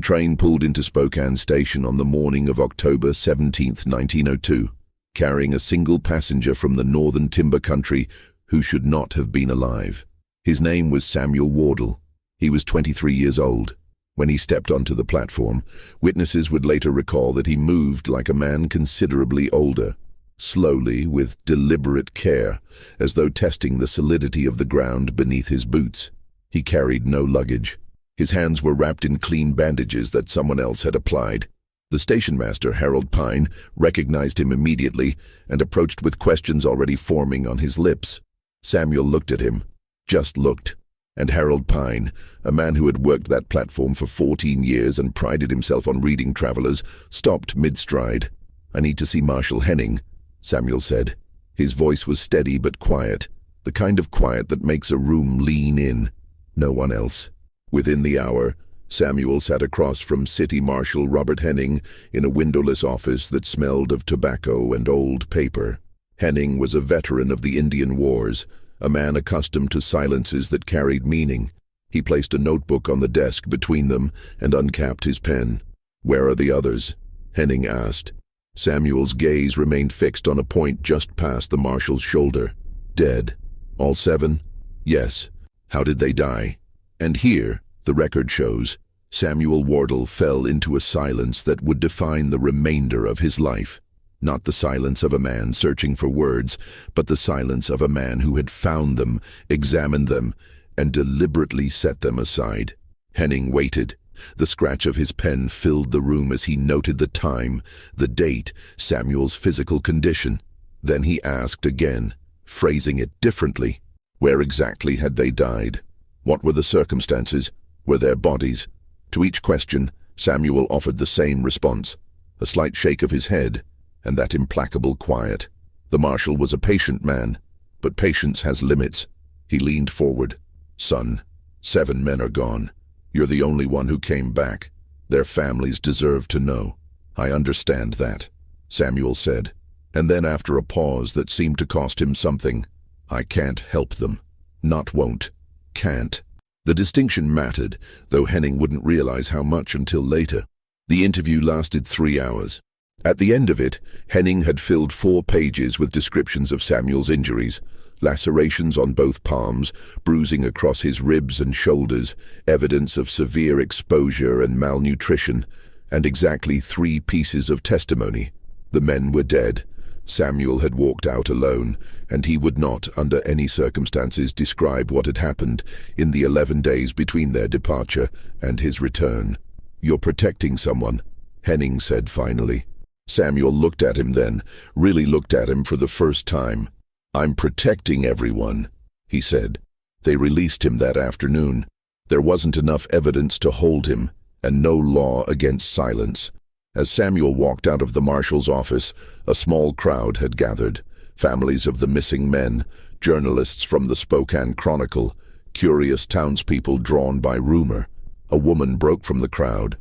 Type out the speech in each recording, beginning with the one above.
train pulled into Spokane Station on the morning of October 17, 1902, carrying a single passenger from the northern timber country who should not have been alive. His name was Samuel Wardell. He was 23 years old. When he stepped onto the platform, witnesses would later recall that he moved like a man considerably older, slowly, with deliberate care, as though testing the solidity of the ground beneath his boots. He carried no luggage. His hands were wrapped in clean bandages that someone else had applied. The stationmaster, Harold Pine, recognized him immediately and approached with questions already forming on his lips. Samuel looked at him, just looked, and Harold Pine, a man who had worked that platform for 14 years and prided himself on reading travelers, stopped mid-stride. "I need to see Marshal Henning," Samuel said. His voice was steady but quiet, the kind of quiet that makes a room lean in. No one else. Within the hour, Samuel sat across from City Marshal Robert Henning in a windowless office that smelled of tobacco and old paper. Henning was a veteran of the Indian Wars, a man accustomed to silences that carried meaning. He placed a notebook on the desk between them and uncapped his pen. "Where are the others?" Henning asked. Samuel's gaze remained fixed on a point just past the marshal's shoulder. "Dead. All 7? "Yes." "How did they die?" And here, the record shows, Samuel Wardell fell into a silence that would define the remainder of his life. Not the silence of a man searching for words, but the silence of a man who had found them, examined them, and deliberately set them aside. Henning waited. The scratch of his pen filled the room as he noted the time, the date, Samuel's physical condition. Then he asked again, phrasing it differently. Where exactly had they died? What were the circumstances? Were there bodies? To each question, Samuel offered the same response, a slight shake of his head, and that implacable quiet. The marshal was a patient man, but patience has limits. He leaned forward. "Son, 7 men are gone. You're the only one who came back. Their families deserve to know." "I understand that," Samuel said, and then after a pause that seemed to cost him something, "I can't help them. Not won't. Can't." The distinction mattered, though Henning wouldn't realize how much until later. The interview lasted 3 hours. At the end of it, Henning had filled 4 pages with descriptions of Samuel's injuries, lacerations on both palms, bruising across his ribs and shoulders, evidence of severe exposure and malnutrition, and exactly 3 pieces of testimony. The men were dead. Samuel had walked out alone, and he would not, under any circumstances, describe what had happened in the 11 days between their departure and his return. "You're protecting someone," Henning said finally. Samuel looked at him then, really looked at him for the first time. "I'm protecting everyone," he said. They released him that afternoon. There wasn't enough evidence to hold him, and no law against silence. As Samuel walked out of the marshal's office, a small crowd had gathered. Families of the missing men, journalists from the Spokane Chronicle, curious townspeople drawn by rumor. A woman broke from the crowd.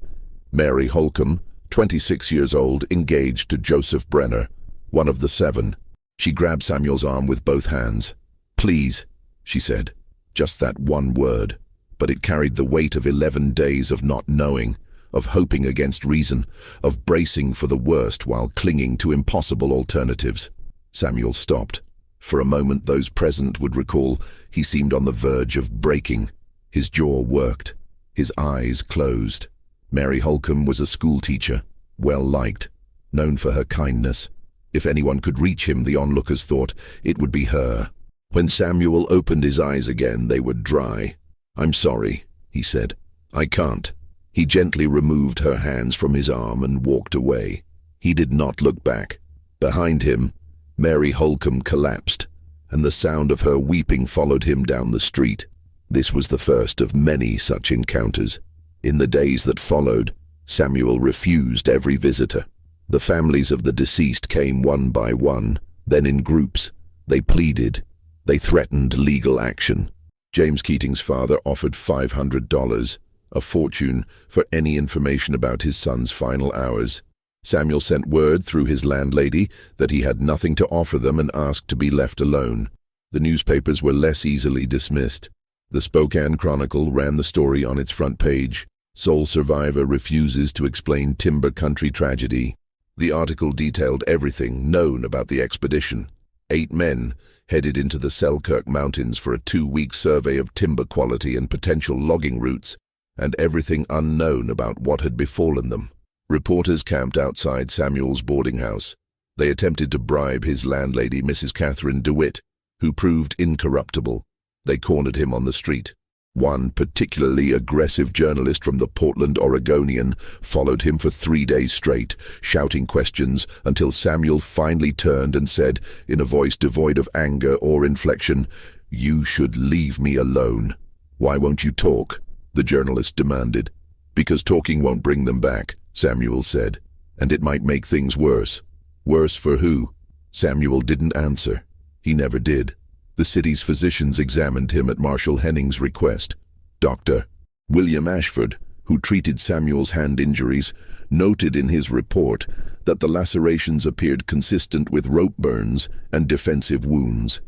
Mary Holcomb, 26 years old, engaged to Joseph Brenner, one of the 7. She grabbed Samuel's arm with both hands. "Please," she said. Just that one word, but it carried the weight of 11 days of not knowing, of hoping against reason, of bracing for the worst while clinging to impossible alternatives. Samuel stopped. For a moment those present would recall he seemed on the verge of breaking. His jaw worked. His eyes closed. Mary Holcomb was a schoolteacher, well-liked, known for her kindness. If anyone could reach him, the onlookers thought, it would be her. When Samuel opened his eyes again, they were dry. "I'm sorry," he said. "I can't." He gently removed her hands from his arm and walked away. He did not look back. Behind him, Mary Holcomb collapsed, and the sound of her weeping followed him down the street. This was the first of many such encounters. In the days that followed, Samuel refused every visitor. The families of the deceased came one by one, then in groups. They pleaded. They threatened legal action. James Keating's father offered $500, a fortune, for any information about his son's final hours. Samuel sent word through his landlady that he had nothing to offer them and asked to be left alone. The newspapers were less easily dismissed. The Spokane Chronicle ran the story on its front page. Sole survivor refuses to explain timber country tragedy. The article detailed everything known about the expedition. 8 men headed into the Selkirk Mountains for a 2-week survey of timber quality and potential logging routes, and everything unknown about what had befallen them. Reporters camped outside Samuel's boarding house. They attempted to bribe his landlady, Mrs. Catherine DeWitt, who proved incorruptible. They cornered him on the street. One particularly aggressive journalist from the Portland Oregonian followed him for 3 days straight, shouting questions until Samuel finally turned and said, in a voice devoid of anger or inflection, "You should leave me alone." "Why won't you talk?" the journalist demanded. "Because talking won't bring them back," Samuel said, "and it might make things worse." "Worse for who?" Samuel didn't answer. He never did. The city's physicians examined him at Marshal Henning's request. Dr. William Ashford, who treated Samuel's hand injuries, noted in his report that the lacerations appeared consistent with rope burns and defensive wounds.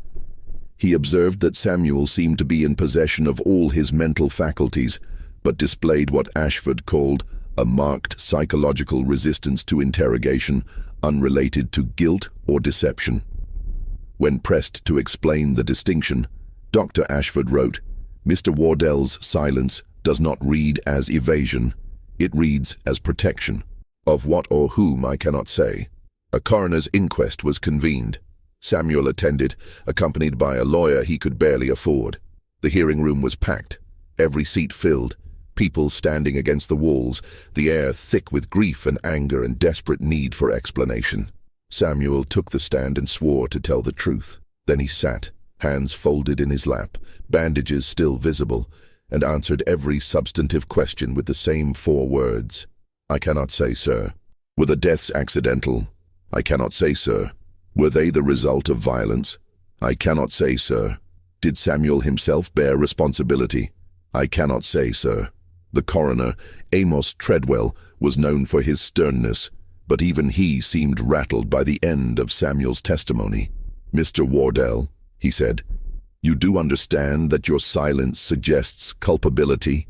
He observed that Samuel seemed to be in possession of all his mental faculties, but displayed what Ashford called a marked psychological resistance to interrogation, unrelated to guilt or deception. When pressed to explain the distinction, Dr. Ashford wrote, "Mr. Wardell's silence does not read as evasion, it reads as protection. Of what or whom I cannot say." A coroner's inquest was convened. Samuel attended, accompanied by a lawyer he could barely afford. The hearing room was packed, every seat filled, people standing against the walls, the air thick with grief and anger and desperate need for explanation. Samuel took the stand and swore to tell the truth. Then he sat, hands folded in his lap, bandages still visible, and answered every substantive question with the same 4 words. "I cannot say, sir." "Were the deaths accidental?" "I cannot say, sir." "Were they the result of violence?" "I cannot say, sir." "Did Samuel himself bear responsibility?" "I cannot say, sir." The coroner, Amos Treadwell, was known for his sternness, but even he seemed rattled by the end of Samuel's testimony. "Mr. Wardell," he said, "you do understand that your silence suggests culpability?"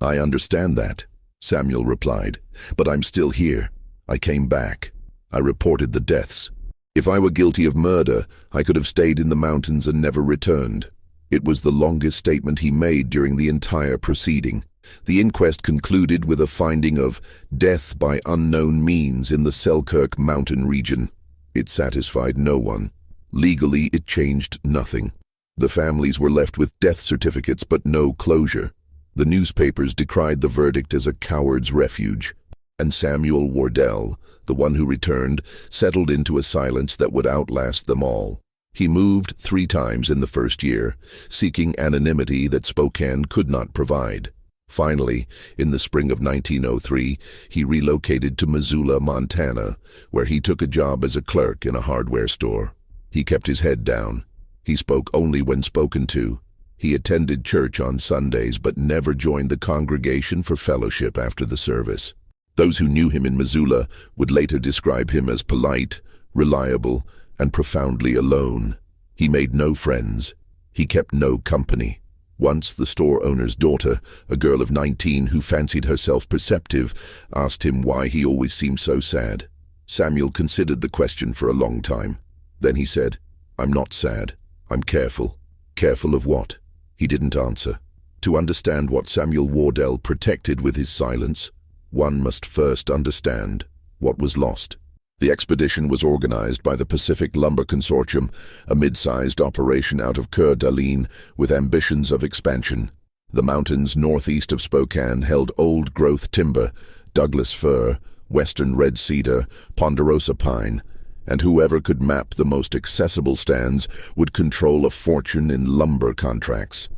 "I understand that," Samuel replied, "but I'm still here. I came back. I reported the deaths. If I were guilty of murder, I could have stayed in the mountains and never returned." It was the longest statement he made during the entire proceeding. The inquest concluded with a finding of death by unknown means in the Selkirk mountain region. It satisfied no one. Legally, it changed nothing. The families were left with death certificates but no closure. The newspapers decried the verdict as a coward's refuge. And Samuel Wardell, the one who returned, settled into a silence that would outlast them all. He moved 3 times in the first year, seeking anonymity that Spokane could not provide. Finally, in the spring of 1903, he relocated to Missoula, Montana, where he took a job as a clerk in a hardware store. He kept his head down. He spoke only when spoken to. He attended church on Sundays but never joined the congregation for fellowship after the service. Those who knew him in Missoula would later describe him as polite, reliable, and profoundly alone. He made no friends. He kept no company. Once the store owner's daughter, a girl of 19 who fancied herself perceptive, asked him why he always seemed so sad. Samuel considered the question for a long time. Then he said, "I'm not sad. I'm careful." "Careful of what?" He didn't answer. To understand what Samuel Wardell protected with his silence, one must first understand what was lost. The expedition was organized by the Pacific Lumber Consortium, a mid-sized operation out of Coeur d'Alene with ambitions of expansion. The mountains northeast of Spokane held old-growth timber, Douglas fir, western red cedar, ponderosa pine, and whoever could map the most accessible stands would control a fortune in lumber contracts.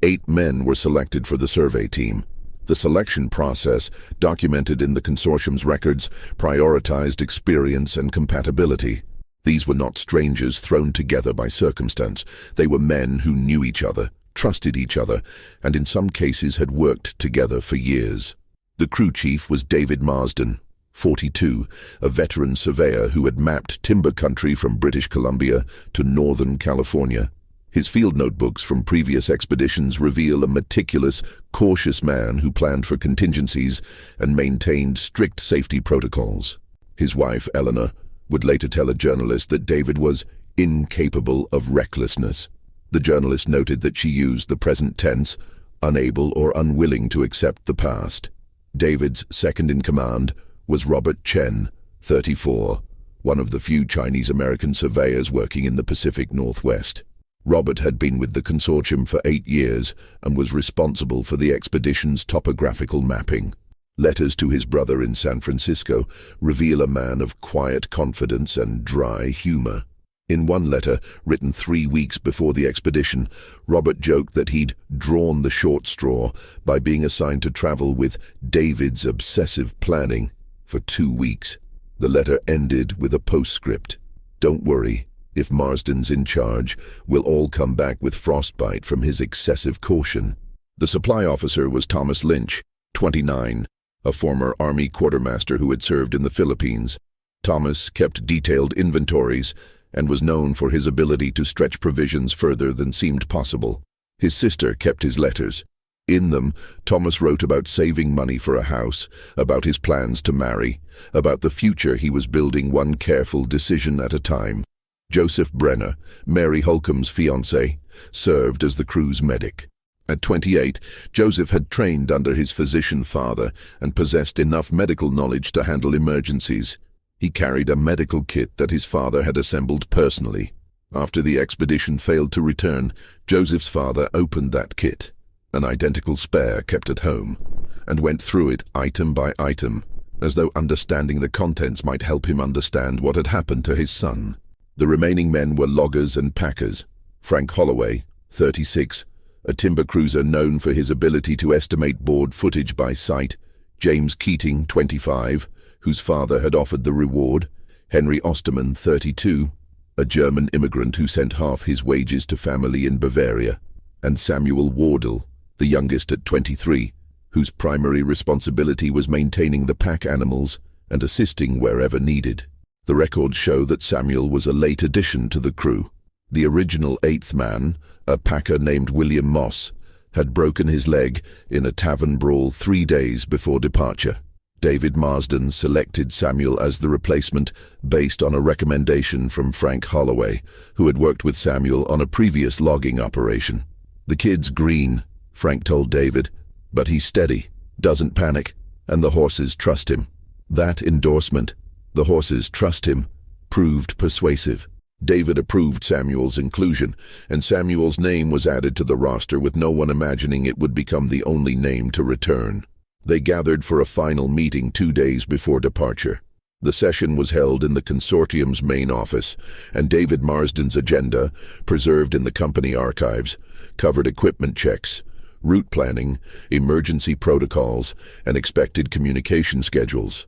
8 men were selected for the survey team. The selection process, documented in the consortium's records, prioritized experience and compatibility. These were not strangers thrown together by circumstance. They were men who knew each other, trusted each other, and in some cases had worked together for years. The crew chief was David Marsden, 42, a veteran surveyor who had mapped timber country from British Columbia to northern California. His field notebooks from previous expeditions reveal a meticulous, cautious man who planned for contingencies and maintained strict safety protocols. His wife, Eleanor, would later tell a journalist that David was incapable of recklessness. The journalist noted that she used the present tense, unable or unwilling to accept the past. David's second-in-command was Robert Chen, 34, one of the few Chinese-American surveyors working in the Pacific Northwest. Robert had been with the consortium for 8 years and was responsible for the expedition's topographical mapping. Letters to his brother in San Francisco reveal a man of quiet confidence and dry humor. In one letter, written 3 weeks before the expedition, Robert joked that he'd drawn the short straw by being assigned to travel with David's obsessive planning for 2 weeks. The letter ended with a postscript. "Don't worry. If Marsden's in charge, we'll all come back with frostbite from his excessive caution." The supply officer was Thomas Lynch, 29, a former Army quartermaster who had served in the Philippines. Thomas kept detailed inventories and was known for his ability to stretch provisions further than seemed possible. His sister kept his letters. In them, Thomas wrote about saving money for a house, about his plans to marry, about the future he was building one careful decision at a time. Joseph Brenner, Mary Holcomb's fiancé, served as the crew's medic. At 28, Joseph had trained under his physician father and possessed enough medical knowledge to handle emergencies. He carried a medical kit that his father had assembled personally. After the expedition failed to return, Joseph's father opened that kit, an identical spare kept at home, and went through it item by item, as though understanding the contents might help him understand what had happened to his son. The remaining men were loggers and packers. Frank Holloway, 36, a timber cruiser known for his ability to estimate board footage by sight. James Keating, 25, whose father had offered the reward. Henry Osterman, 32, a German immigrant who sent half his wages to family in Bavaria. And Samuel Wardell, the youngest at 23, whose primary responsibility was maintaining the pack animals and assisting wherever needed. The records show that Samuel was a late addition to the crew. The original 8th man, a packer named William Moss, had broken his leg in a tavern brawl 3 days before departure. David Marsden selected Samuel as the replacement based on a recommendation from Frank Holloway, who had worked with Samuel on a previous logging operation. "The kid's green," Frank told David, "but he's steady, doesn't panic, and the horses trust him." That endorsement, "the horses trust him," proved persuasive. David approved Samuel's inclusion, and Samuel's name was added to the roster with no one imagining it would become the only name to return. They gathered for a final meeting 2 days before departure. The session was held in the consortium's main office, and David Marsden's agenda, preserved in the company archives, covered equipment checks, route planning, emergency protocols, and expected communication schedules.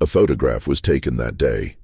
A photograph was taken that day.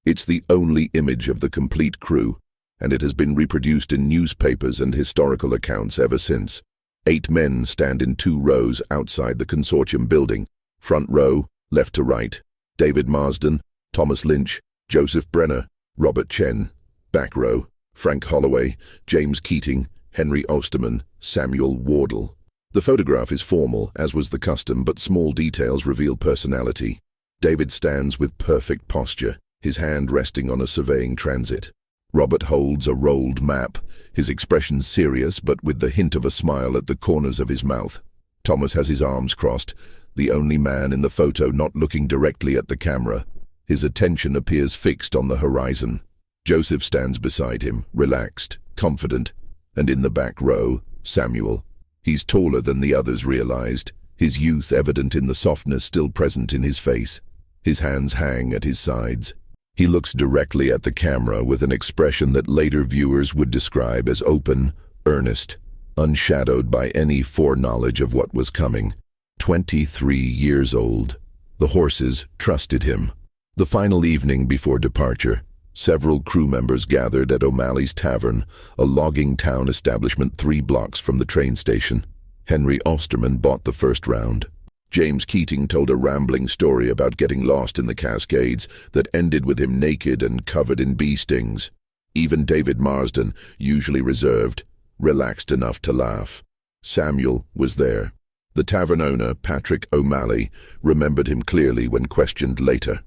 It's the only image of the complete crew, and it has been reproduced in newspapers and historical accounts ever since. 8 men stand in 2 rows outside the consortium building. Front row, left to right, David Marsden, Thomas Lynch, Joseph Brenner, Robert Chen. Back row, Frank Holloway, James Keating, Henry Osterman, Samuel Wardell. The photograph is formal, as was the custom, but small details reveal personality. David stands with perfect posture, his hand resting on a surveying transit. Robert holds a rolled map, his expression serious but with the hint of a smile at the corners of his mouth. Thomas has his arms crossed, the only man in the photo not looking directly at the camera. His attention appears fixed on the horizon. Joseph stands beside him, relaxed, confident, and in the back row, Samuel. He's taller than the others realized, his youth evident in the softness still present in his face. His hands hang at his sides. He looks directly at the camera with an expression that later viewers would describe as open, earnest, unshadowed by any foreknowledge of what was coming. 23 years old. The horses trusted him. The final evening before departure, several crew members gathered at O'Malley's Tavern, a logging town establishment 3 blocks from the train station. Henry Osterman bought the first round. James Keating told a rambling story about getting lost in the Cascades that ended with him naked and covered in bee stings. Even David Marsden, usually reserved, relaxed enough to laugh. Samuel was there. The tavern owner, Patrick O'Malley, remembered him clearly when questioned later.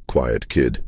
Quiet kid.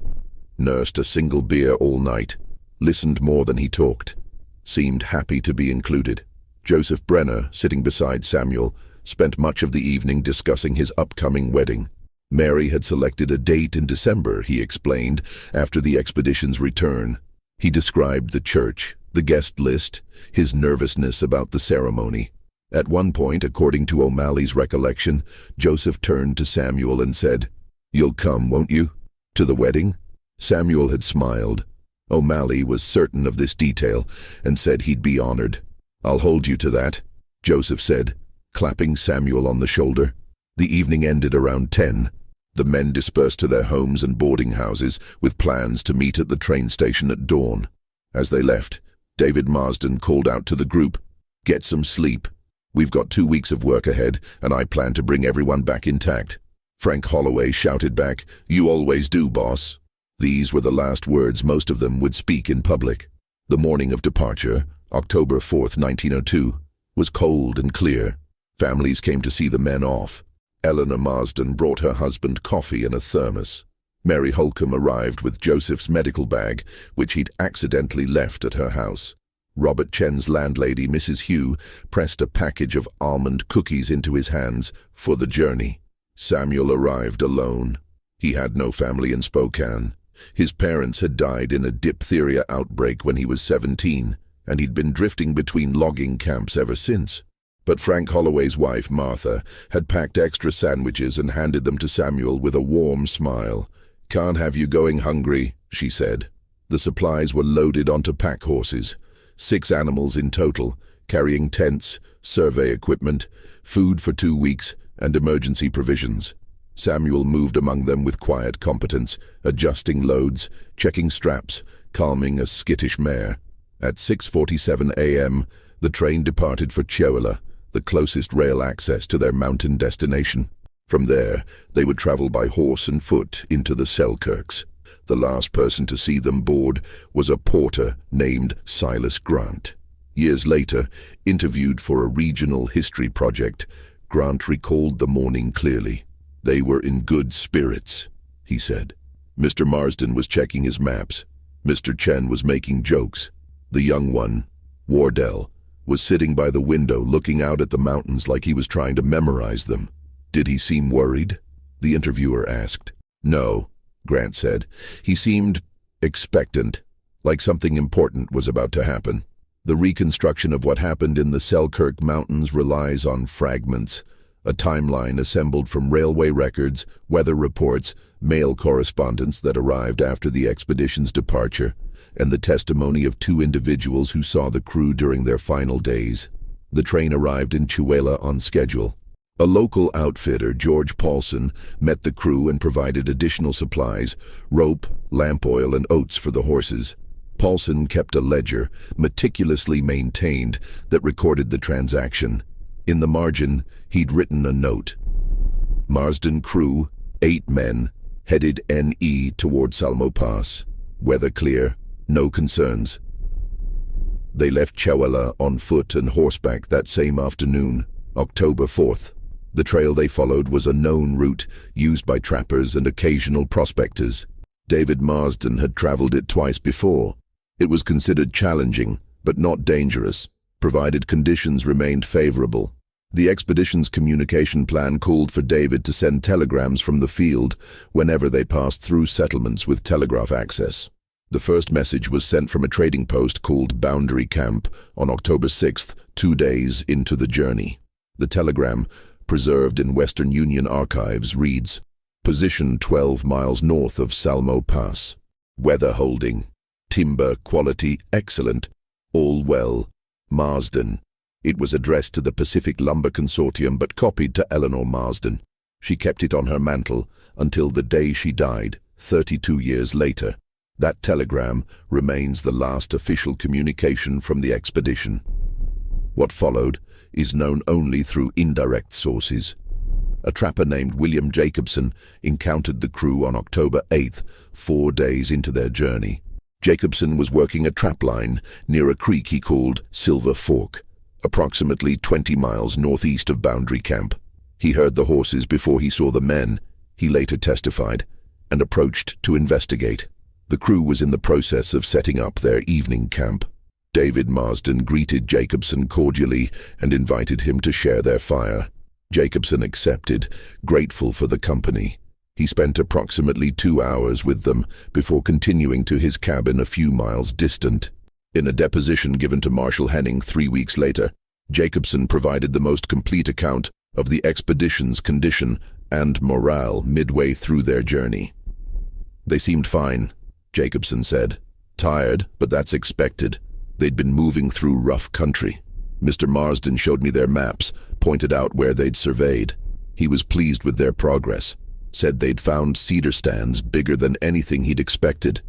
Nursed a single beer all night. Listened more than he talked. Seemed happy to be included. Joseph Brenner, sitting beside Samuel, spent much of the evening discussing his upcoming wedding. Mary had selected a date in December, he explained, after the expedition's return. He described the church, the guest list, his nervousness about the ceremony. At one point, according to O'Malley's recollection, Joseph turned to Samuel and said, "You'll come, won't you? To the wedding?" Samuel had smiled. O'Malley was certain of this detail and said he'd be honored. "I'll hold you to that," Joseph said, clapping Samuel on the shoulder. The evening ended around 10. The men dispersed to their homes and boarding houses with plans to meet at the train station at dawn. As they left, David Marsden called out to the group, "Get some sleep. We've got 2 weeks of work ahead, and I plan to bring everyone back intact." Frank Holloway shouted back, "You always do, boss." These were the last words most of them would speak in public. The morning of departure, October 4th, 1902, was cold and clear. Families came to see the men off. Eleanor Marsden brought her husband coffee in a thermos. Mary Holcomb arrived with Joseph's medical bag, which he'd accidentally left at her house. Robert Chen's landlady, Mrs. Hugh, pressed a package of almond cookies into his hands for the journey. Samuel arrived alone. He had no family in Spokane. His parents had died in a diphtheria outbreak when he was 17, and he'd been drifting between logging camps ever since. But Frank Holloway's wife, Martha, had packed extra sandwiches and handed them to Samuel with a warm smile. "Can't have you going hungry," she said. The supplies were loaded onto pack horses, 6 animals in total, carrying tents, survey equipment, food for 2 weeks, and emergency provisions. Samuel moved among them with quiet competence, adjusting loads, checking straps, calming a skittish mare. At 6:47 a.m., the train departed for Cheola, the closest rail access to their mountain destination. From there, they would travel by horse and foot into the Selkirks. The last person to see them board was a porter named Silas Grant. Years later, interviewed for a regional history project, Grant recalled the morning clearly. "They were in good spirits," he said. Mr. Marsden was checking his maps. Mr. Chen was making jokes. The young one, Wardell, was sitting by the window looking out at the mountains like he was trying to memorize them. "Did he seem worried?" the interviewer asked. "No," Grant said. "He seemed expectant, like something important was about to happen." The reconstruction of what happened in the Selkirk Mountains relies on fragments, a timeline assembled from railway records, weather reports, mail correspondence that arrived after the expedition's departure, and the testimony of 2 individuals who saw the crew during their final days. The train arrived in Cheola on schedule. A local outfitter, George Paulson, met the crew and provided additional supplies, rope, lamp oil, and oats for the horses. Paulson kept a ledger, meticulously maintained, that recorded the transaction. In the margin, he'd written a note. Marsden crew, 8 men, headed NE toward Salmo Pass. Weather clear, no concerns. They left Cheola on foot and horseback that same afternoon, October 4th. The trail they followed was a known route used by trappers and occasional prospectors. David Marsden had traveled it twice before. It was considered challenging, but not dangerous, provided conditions remained favorable. The expedition's communication plan called for David to send telegrams from the field whenever they passed through settlements with telegraph access. The first message was sent from a trading post called Boundary Camp on October 6th, 2 days into the journey. The telegram, preserved in Western Union archives, reads, "Position 12 miles north of Salmo Pass. Weather holding. Timber quality excellent. All well. Marsden." It was addressed to the Pacific Lumber Consortium but copied to Eleanor Marsden. She kept it on her mantle until the day she died, 32 years later. That telegram remains the last official communication from the expedition. What followed is known only through indirect sources. A trapper named William Jacobson encountered the crew on October 8th, 4 days into their journey. Jacobson was working a trapline near a creek he called Silver Fork, approximately 20 miles northeast of Boundary Camp. He heard the horses before he saw the men, he later testified, and approached to investigate. The crew was in the process of setting up their evening camp. David Marsden greeted Jacobson cordially and invited him to share their fire. Jacobson accepted, grateful for the company. He spent approximately 2 hours with them before continuing to his cabin a few miles distant. In a deposition given to Marshal Henning 3 weeks later, Jacobson provided the most complete account of the expedition's condition and morale midway through their journey. "They seemed fine," Jacobson said. "Tired, but that's expected. They'd been moving through rough country. Mr. Marsden showed me their maps, pointed out where they'd surveyed. He was pleased with their progress, said they'd found cedar stands bigger than anything he'd expected."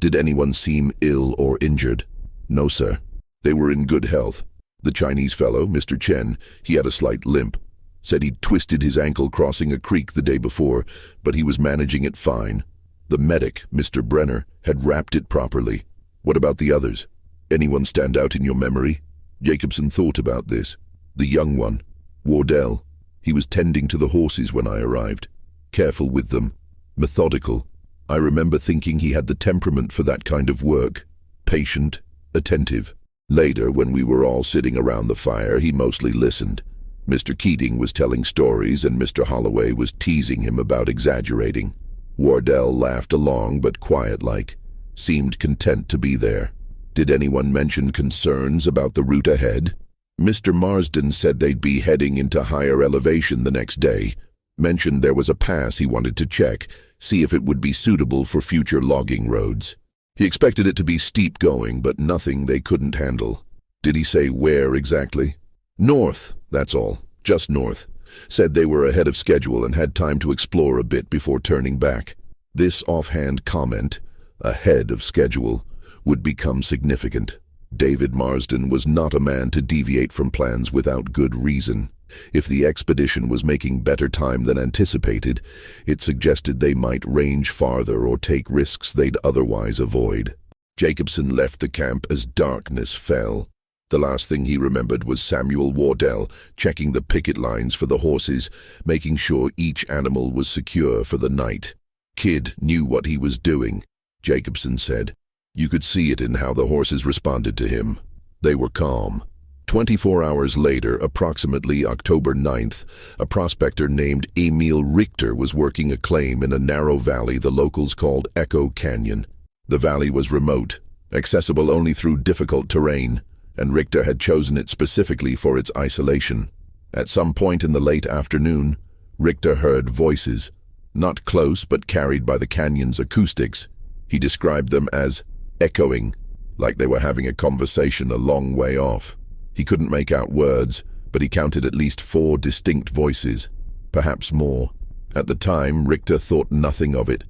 "Did anyone seem ill or injured?" "No, sir. They were in good health. The Chinese fellow, Mr. Chen, he had a slight limp. Said he'd twisted his ankle crossing a creek the day before, but he was managing it fine. The medic, Mr. Brenner, had wrapped it properly. What about the others? Anyone stand out in your memory?" Jacobson thought about this. "The young one, Wardell. He was tending to the horses when I arrived. Careful with them. Methodical. I remember thinking he had the temperament for that kind of work. Patient, attentive. Later, when we were all sitting around the fire, he mostly listened. Mr. Keating was telling stories and Mr. Holloway was teasing him about exaggerating. Wardell laughed along, but quiet-like. Seemed content to be there." "Did anyone mention concerns about the route ahead?" "Mr. Marsden said they'd be heading into higher elevation the next day. Mentioned there was a pass he wanted to check, see if it would be suitable for future logging roads. He expected it to be steep going, but nothing they couldn't handle." "Did he say where exactly?" "North, that's all. Just north. Said they were ahead of schedule and had time to explore a bit before turning back." This offhand comment, ahead of schedule, would become significant. David Marsden was not a man to deviate from plans without good reason. If the expedition was making better time than anticipated, it suggested they might range farther or take risks they'd otherwise avoid. Jacobson left the camp as darkness fell. The last thing he remembered was Samuel Wardell checking the picket lines for the horses, making sure each animal was secure for the night. "Kid knew what he was doing," Jacobson said. "You could see it in how the horses responded to him. They were calm." 24 hours later, approximately October 9th, a prospector named Emil Richter was working a claim in a narrow valley the locals called Echo Canyon. The valley was remote, accessible only through difficult terrain, and Richter had chosen it specifically for its isolation. At some point in the late afternoon, Richter heard voices, not close but carried by the canyon's acoustics. He described them as echoing, like they were having a conversation a long way off. He couldn't make out words, but he counted at least 4 distinct voices, perhaps more. At the time, Richter thought nothing of it.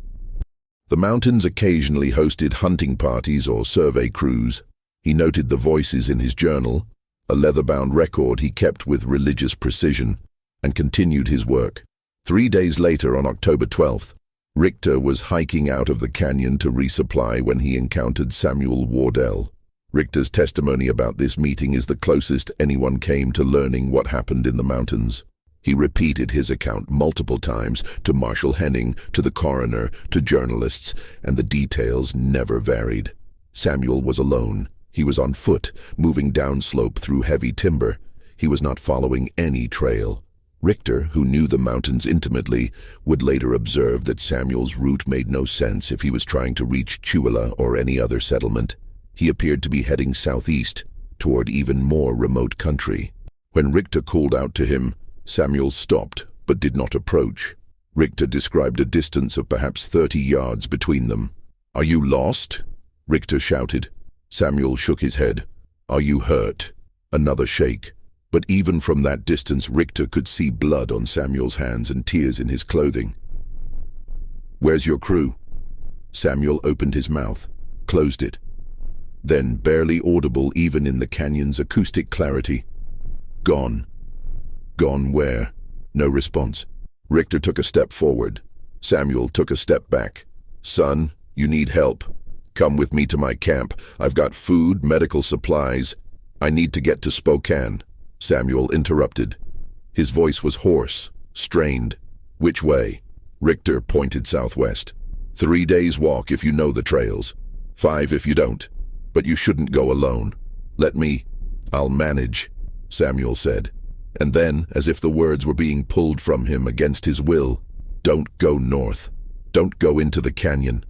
The mountains occasionally hosted hunting parties or survey crews. He noted the voices in his journal, a leather-bound record he kept with religious precision, and continued his work. 3 days later, on October 12th, Richter was hiking out of the canyon to resupply when he encountered Samuel Wardell. Richter's testimony about this meeting is the closest anyone came to learning what happened in the mountains. He repeated his account multiple times to Marshal Henning, to the coroner, to journalists, and the details never varied. Samuel was alone. He was on foot, moving downslope through heavy timber. He was not following any trail. Richter, who knew the mountains intimately, would later observe that Samuel's route made no sense if he was trying to reach Chuila or any other settlement. He appeared to be heading southeast, toward even more remote country. When Richter called out to him, Samuel stopped, but did not approach. Richter described a distance of perhaps 30 yards between them. "Are you lost?" Richter shouted. Samuel shook his head. "Are you hurt?" Another shake. But even from that distance, Richter could see blood on Samuel's hands and tears in his clothing. "Where's your crew?" Samuel opened his mouth, closed it. Then, barely audible even in the canyon's acoustic clarity, "Gone." "Gone where?" No response. Richter took a step forward. Samuel took a step back. "Son, you need help. Come with me to my camp. I've got food, medical supplies. I need to get to Spokane." Samuel interrupted. His voice was hoarse, strained. "Which way?" Richter pointed southwest. 3 days' walk if you know the trails. 5 if you don't. But you shouldn't go alone. I'll manage," Samuel said. And then, as if the words were being pulled from him against his will, "Don't go north. Don't go into the canyon."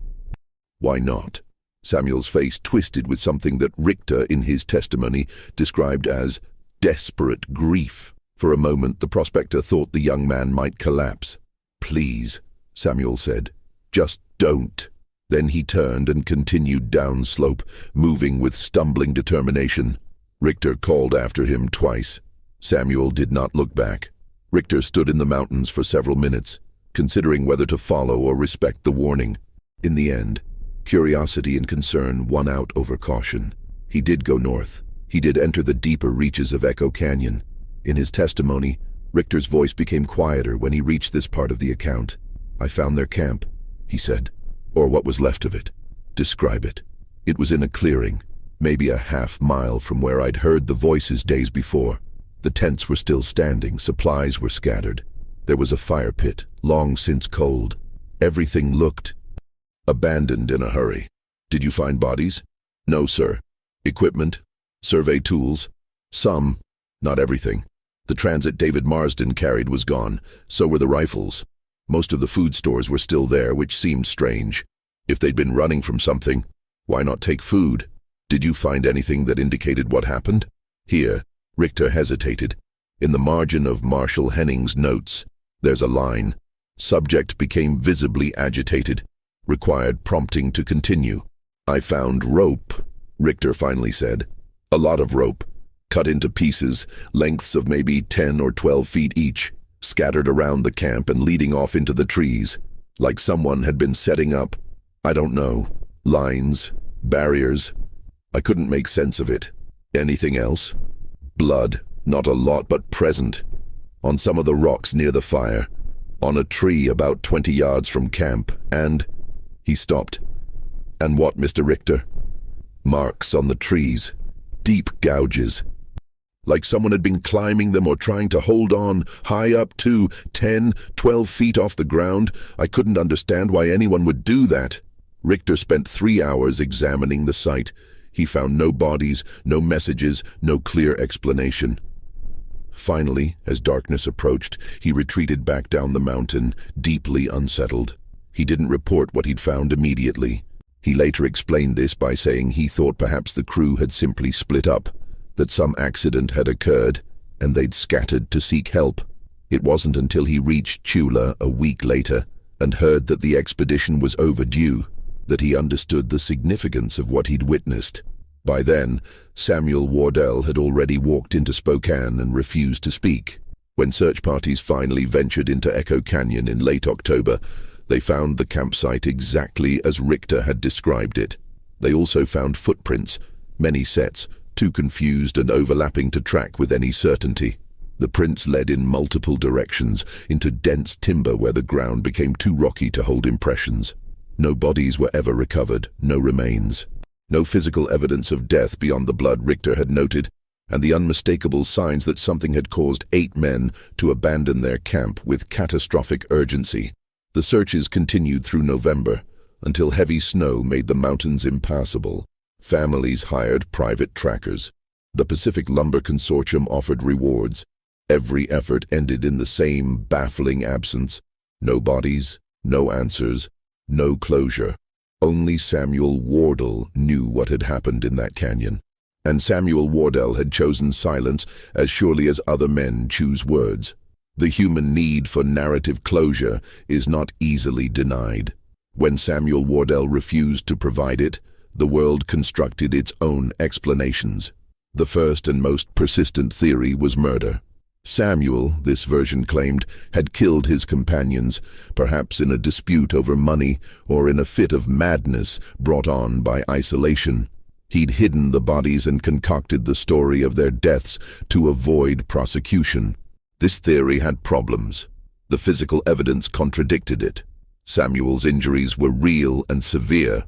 "Why not?" Samuel's face twisted with something that Richter, in his testimony, described as desperate grief. For a moment, the prospector thought the young man might collapse. "Please," Samuel said, "just don't." Then he turned and continued downslope, moving with stumbling determination. Richter called after him twice. Samuel did not look back. Richter stood in the mountains for several minutes, considering whether to follow or respect the warning. In the end, curiosity and concern won out over caution. He did go north. He did enter the deeper reaches of Echo Canyon. In his testimony, Richter's voice became quieter when he reached this part of the account. "I found their camp," he said, "or what was left of it." "Describe it." "It was in a clearing, maybe a half-mile from where I'd heard the voices days before. The tents were still standing, supplies were scattered. There was a fire pit, long since cold. Everything looked abandoned in a hurry." "Did you find bodies?" "No, sir." "Equipment? Survey tools?" "Some, not everything. The transit David Marsden carried was gone, so were the rifles. Most of the food stores were still there, which seemed strange. If they'd been running from something, why not take food?" "Did you find anything that indicated what happened?" "Here," Richter hesitated. "In the margin of Marshal Henning's notes, there's a line. Subject became visibly agitated. Required prompting to continue." "I found rope," Richter finally said. "A lot of rope, cut into pieces, lengths of maybe 10 or 12 feet each, scattered around the camp and leading off into the trees, like someone had been setting up, I don't know, lines, barriers. I couldn't make sense of it." "Anything else?" "Blood, not a lot but present. On some of the rocks near the fire, on a tree about 20 yards from camp, and—" He stopped. "And what, Mr. Richter?" "Marks on the trees, deep gouges. Like someone had been climbing them or trying to hold on, high up too, 10, 12 feet off the ground. I couldn't understand why anyone would do that." Richter spent 3 hours examining the site. He found no bodies, no messages, no clear explanation. Finally, as darkness approached, he retreated back down the mountain, deeply unsettled. He didn't report what he'd found immediately. He later explained this by saying he thought perhaps the crew had simply split up, that some accident had occurred, and they'd scattered to seek help. It wasn't until he reached Chula a week later and heard that the expedition was overdue that he understood the significance of what he'd witnessed. By then, Samuel Wardell had already walked into Spokane and refused to speak. When search parties finally ventured into Echo Canyon in late October, they found the campsite exactly as Richter had described it. They also found footprints, many sets, too confused and overlapping to track with any certainty. The prints led in multiple directions, into dense timber where the ground became too rocky to hold impressions. No bodies were ever recovered, no remains. No physical evidence of death beyond the blood Richter had noted, and the unmistakable signs that something had caused 8 men to abandon their camp with catastrophic urgency. The searches continued through November, until heavy snow made the mountains impassable. Families hired private trackers. The Pacific Lumber Consortium offered rewards. Every effort ended in the same baffling absence. No bodies, no answers, no closure. Only Samuel Wardell knew what had happened in that canyon. And Samuel Wardell had chosen silence as surely as other men choose words. The human need for narrative closure is not easily denied. When Samuel Wardell refused to provide it, the world constructed its own explanations. The first and most persistent theory was murder. Samuel, this version claimed, had killed his companions, perhaps in a dispute over money or in a fit of madness brought on by isolation. He'd hidden the bodies and concocted the story of their deaths to avoid prosecution. This theory had problems. The physical evidence contradicted it. Samuel's injuries were real and severe.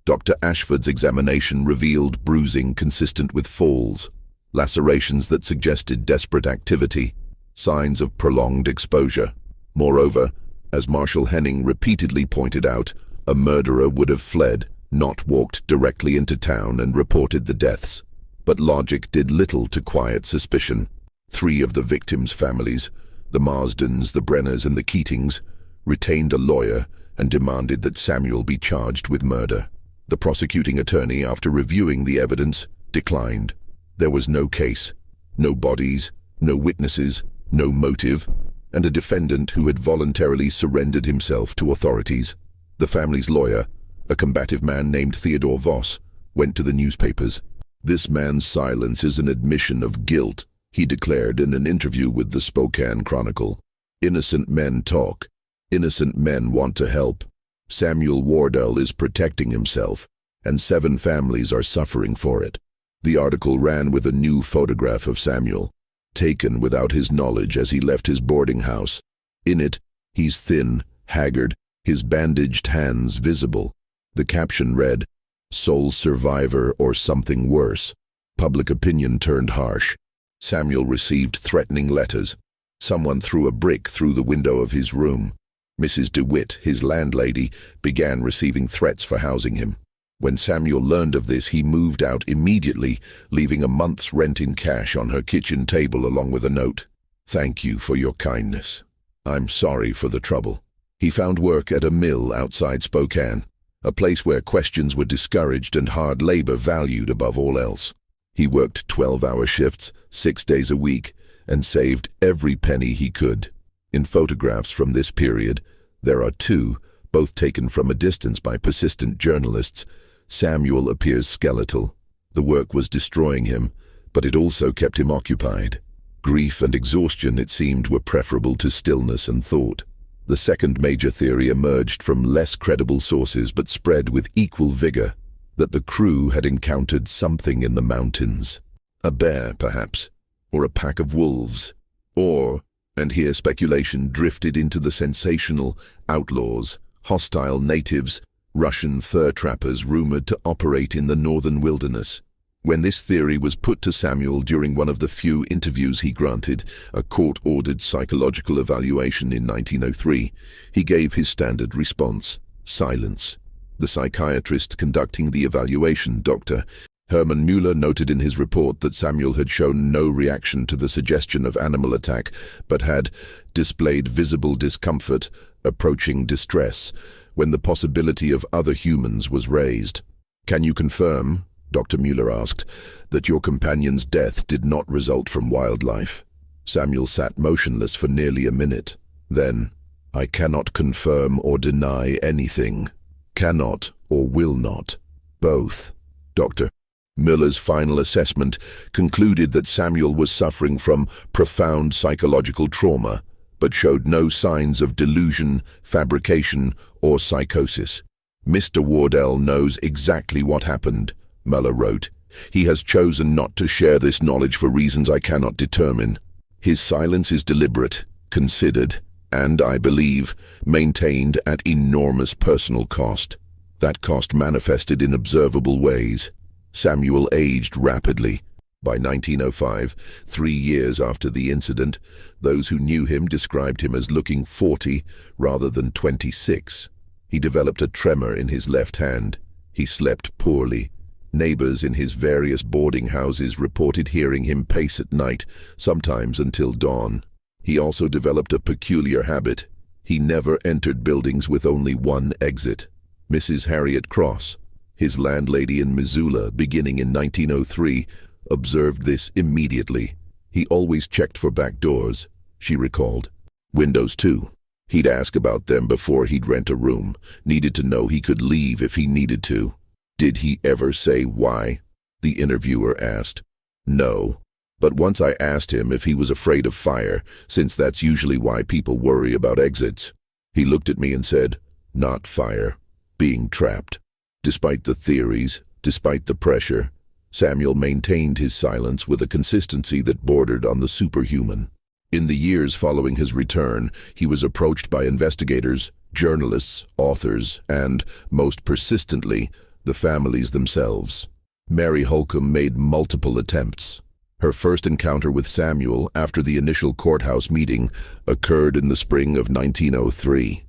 Dr. Ashford's examination revealed bruising consistent with falls, lacerations that suggested desperate activity, signs of prolonged exposure. Moreover, as Marshal Henning repeatedly pointed out, a murderer would have fled, not walked directly into town and reported the deaths. But logic did little to quiet suspicion. 3 of the victims' families, the Marsdens, the Brenners, and the Keatings, retained a lawyer and demanded that Samuel be charged with murder. The prosecuting attorney, after reviewing the evidence, declined. There was no case, no bodies, no witnesses, no motive, and a defendant who had voluntarily surrendered himself to authorities. The family's lawyer, a combative man named Theodore Voss, went to the newspapers. "This man's silence is an admission of guilt," he declared in an interview with the Spokane Chronicle. "Innocent men talk. Innocent men want to help. Samuel Wardell is protecting himself, and 7 families are suffering for it." The article ran with a new photograph of Samuel, taken without his knowledge as he left his boarding house. In it, he's thin, haggard, his bandaged hands visible. The caption read, "Sole survivor or something worse." Public opinion turned harsh. Samuel received threatening letters. Someone threw a brick through the window of his room. Mrs. DeWitt, his landlady, began receiving threats for housing him. When Samuel learned of this, he moved out immediately, leaving a month's rent in cash on her kitchen table along with a note. "Thank you for your kindness. I'm sorry for the trouble." He found work at a mill outside Spokane, a place where questions were discouraged and hard labor valued above all else. He worked 12-hour shifts, 6 days a week, and saved every penny he could. In photographs from this period, there are 2, both taken from a distance by persistent journalists. Samuel appears skeletal. The work was destroying him, but it also kept him occupied. Grief and exhaustion, it seemed, were preferable to stillness and thought. The second major theory emerged from less credible sources but spread with equal vigor, that the crew had encountered something in the mountains. A bear, perhaps, or a pack of wolves, or, and here speculation drifted into the sensational, outlaws, hostile natives, Russian fur trappers rumored to operate in the northern wilderness. When this theory was put to Samuel during one of the few interviews he granted, a court-ordered psychological evaluation in 1903, he gave his standard response: silence. The psychiatrist conducting the evaluation, Dr. Hermann Müller, noted in his report that Samuel had shown no reaction to the suggestion of animal attack, but had displayed visible discomfort, approaching distress, when the possibility of other humans was raised. "Can you confirm," Dr. Müller asked, "that your companion's death did not result from wildlife?" Samuel sat motionless for nearly a minute. Then, "I cannot confirm or deny anything. Cannot or will not. Both." Dr. Müller's final assessment concluded that Samuel was suffering from profound psychological trauma, but showed no signs of delusion, fabrication, or psychosis. "Mr. Wardell knows exactly what happened," Müller wrote. "He has chosen not to share this knowledge for reasons I cannot determine. His silence is deliberate, considered, and, I believe, maintained at enormous personal cost. That cost manifested in observable ways. Samuel aged rapidly. By 1905, 3 years after the incident, those who knew him described him as looking 40 rather than 26. He developed a tremor in his left hand. He slept poorly. Neighbors in his various boarding houses reported hearing him pace at night, sometimes until dawn. He also developed a peculiar habit. He never entered buildings with only one exit. Mrs. Harriet Cross, his landlady in Missoula beginning in 1903, observed this immediately. He always checked for back doors, she recalled. Windows too. He'd ask about them before he'd rent a room, needed to know he could leave if he needed to. "Did he ever say why?" the interviewer asked. "No, but once I asked him if he was afraid of fire, since that's usually why people worry about exits. He looked at me and said, 'Not fire, being trapped.'" Despite the theories, despite the pressure, Samuel maintained his silence with a consistency that bordered on the superhuman. In the years following his return, he was approached by investigators, journalists, authors, and, most persistently, the families themselves. Mary Holcomb made multiple attempts. Her first encounter with Samuel after the initial courthouse meeting occurred in the spring of 1903.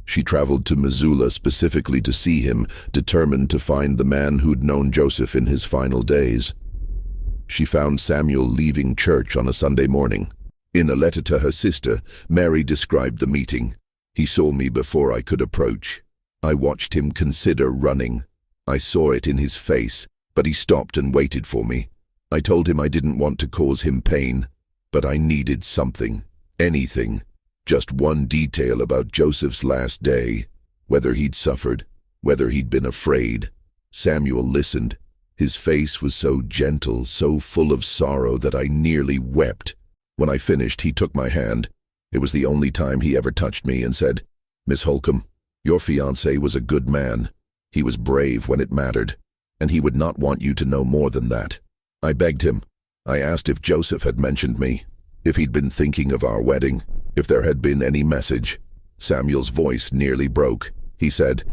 She traveled to Missoula specifically to see him, determined to find the man who'd known Joseph in his final days. She found Samuel leaving church on a Sunday morning. In a letter to her sister, Mary described the meeting. "He saw me before I could approach. I watched him consider running. I saw it in his face, but he stopped and waited for me. I told him I didn't want to cause him pain, but I needed something, anything, just one detail about Joseph's last day, whether he'd suffered, whether he'd been afraid." Samuel listened. His face was so gentle, so full of sorrow that I nearly wept. When I finished, he took my hand. It was the only time he ever touched me and said, "Miss Holcomb, your fiancé was a good man. He was brave when it mattered, and he would not want you to know more than that." I begged him. I asked if Joseph had mentioned me, if he'd been thinking of our wedding, if there had been any message. Samuel's voice nearly broke. He said,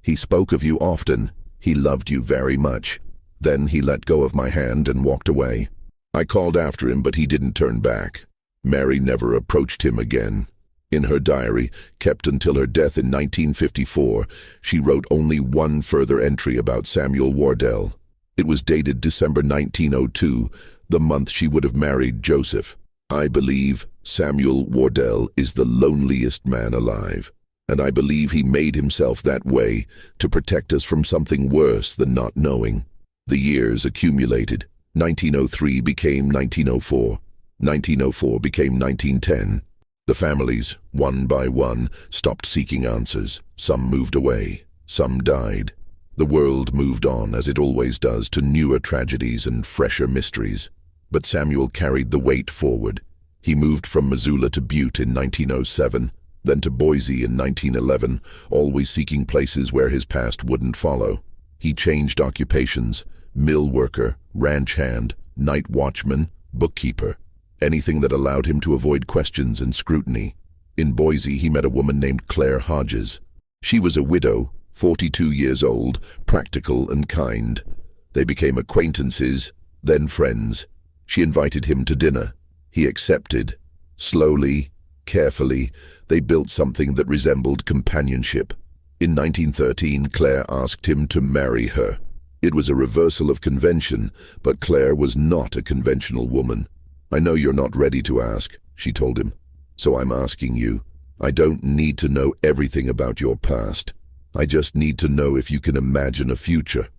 "He spoke of you often. He loved you very much." Then he let go of my hand and walked away. I called after him, but he didn't turn back. Mary never approached him again. In her diary, kept until her death in 1954, she wrote only one further entry about Samuel Wardell. It was dated December 1902, the month she would have married Joseph. "I believe Samuel Wardell is the loneliest man alive, and I believe he made himself that way to protect us from something worse than not knowing." The years accumulated. 1903 became 1904. 1904 became 1910. The families, one by one, stopped seeking answers. Some moved away. Some died. The world moved on, as it always does, to newer tragedies and fresher mysteries. But Samuel carried the weight forward. He moved from Missoula to Butte in 1907, then to Boise in 1911, always seeking places where his past wouldn't follow. He changed occupations: mill worker, ranch hand, night watchman, bookkeeper. Anything that allowed him to avoid questions and scrutiny. In Boise, he met a woman named Claire Hodges. She was a widow, 42 years old, practical and kind. They became acquaintances, then friends. She invited him to dinner. He accepted. Slowly, carefully, they built something that resembled companionship. In 1913, Claire asked him to marry her. It was a reversal of convention, but Claire was not a conventional woman. "I know you're not ready to ask," she told him, "so I'm asking you. I don't need to know everything about your past. I just need to know if you can imagine a future."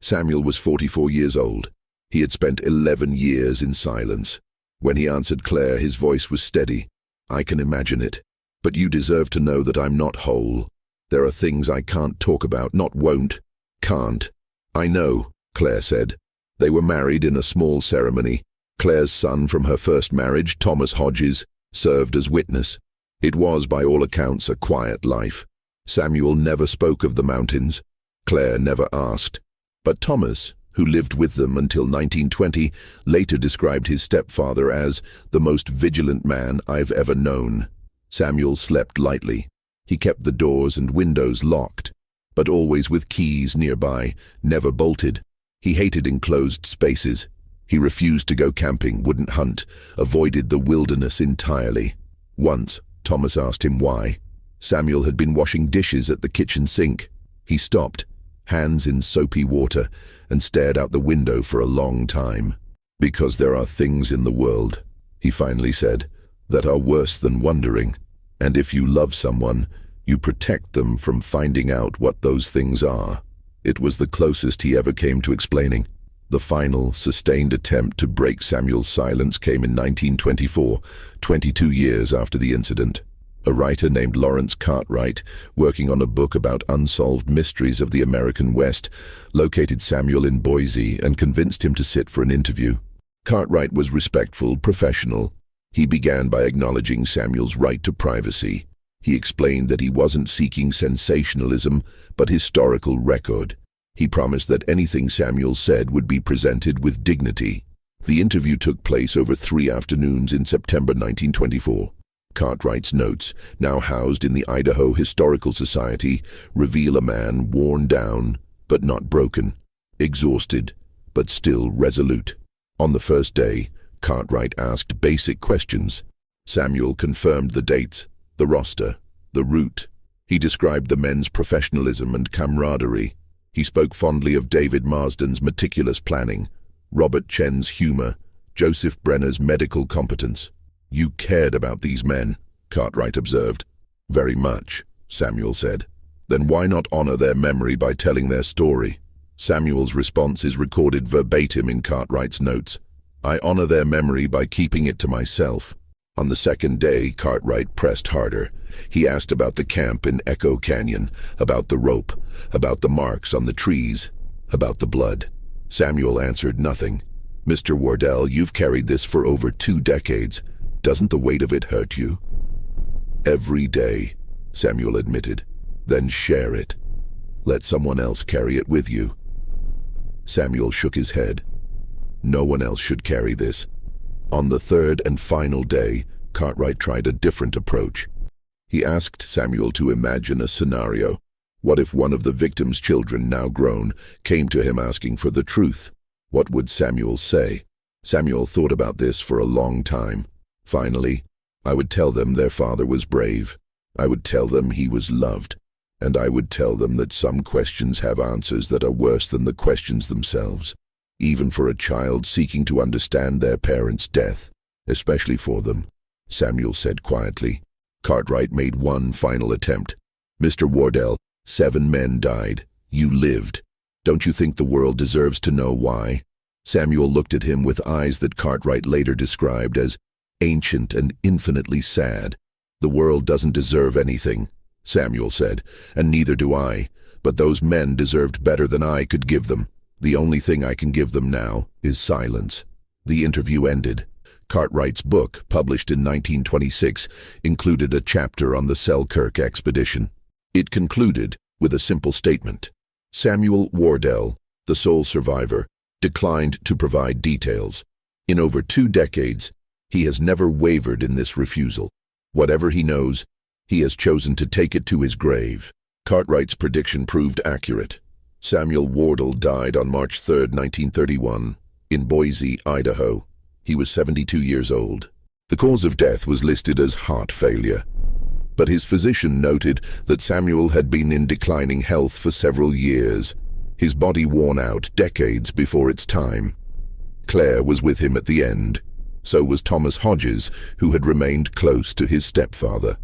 Samuel was 44 years old. He had spent 11 years in silence. When he answered Claire, his voice was steady. "I can imagine it. But you deserve to know that I'm not whole. There are things I can't talk about, not won't, can't." "I know," Claire said. They were married in a small ceremony. Claire's son from her first marriage, Thomas Hodges, served as witness. It was, by all accounts, a quiet life. Samuel never spoke of the mountains. Claire never asked. But Thomas, who lived with them until 1920, later described his stepfather as the most vigilant man I've ever known. Samuel slept lightly. He kept the doors and windows locked, but always with keys nearby, never bolted. He hated enclosed spaces. He refused to go camping, wouldn't hunt, avoided the wilderness entirely. Once, Thomas asked him why. Samuel had been washing dishes at the kitchen sink. He stopped, hands in soapy water, and stared out the window for a long time. "Because there are things in the world," he finally said, "that are worse than wondering. And if you love someone, you protect them from finding out what those things are." It was the closest he ever came to explaining. The final, sustained attempt to break Samuel's silence came in 1924, 22 years after the incident. A writer named Lawrence Cartwright, working on a book about unsolved mysteries of the American West, located Samuel in Boise and convinced him to sit for an interview. Cartwright was respectful, professional. He began by acknowledging Samuel's right to privacy. He explained that he wasn't seeking sensationalism, but historical record. He promised that anything Samuel said would be presented with dignity. The interview took place over 3 afternoons in September 1924. Cartwright's notes, now housed in the Idaho Historical Society, reveal a man worn down, but not broken, exhausted, but still resolute. On the first day, Cartwright asked basic questions. Samuel confirmed the dates, the roster, the route. He described the men's professionalism and camaraderie. He spoke fondly of David Marsden's meticulous planning, Robert Chen's humor, Joseph Brenner's medical competence. "You cared about these men," Cartwright observed. "Very much," Samuel said. "Then why not honor their memory by telling their story?" Samuel's response is recorded verbatim in Cartwright's notes. "I honor their memory by keeping it to myself." On the second day, Cartwright pressed harder. He asked about the camp in Echo Canyon, about the rope, about the marks on the trees, about the blood. Samuel answered nothing. "Mr. Wardell, you've carried this for over 2 decades. Doesn't the weight of it hurt you?" "Every day," Samuel admitted. "Then share it. Let someone else carry it with you." Samuel shook his head. No one else should carry this. On the third and final day, Cartwright tried a different approach. He asked Samuel to imagine a scenario. What if one of the victim's children, now grown, came to him asking for the truth? What would Samuel say? Samuel thought about this for a long time. Finally, "I would tell them their father was brave. I would tell them he was loved. And I would tell them that some questions have answers that are worse than the questions themselves, even for a child seeking to understand their parents' death, especially for them," Samuel said quietly. Cartwright made one final attempt. "Mr. Wardell, 7 men died. You lived. Don't you think the world deserves to know why?" Samuel looked at him with eyes that Cartwright later described as ancient and infinitely sad. "The world doesn't deserve anything," Samuel said, "and neither do I, but those men deserved better than I could give them. The only thing I can give them now is silence." The interview ended. Cartwright's book, published in 1926, included a chapter on the Selkirk expedition. It concluded with a simple statement. Samuel Wardell, the sole survivor, declined to provide details. In over 2 decades, he has never wavered in this refusal. Whatever he knows, he has chosen to take it to his grave. Cartwright's prediction proved accurate. Samuel Wardell died on March 3, 1931, in Boise, Idaho. He was 72 years old. The cause of death was listed as heart failure, but his physician noted that Samuel had been in declining health for several years, his body worn out decades before its time. Claire was with him at the end. So was Thomas Hodges, who had remained close to his stepfather.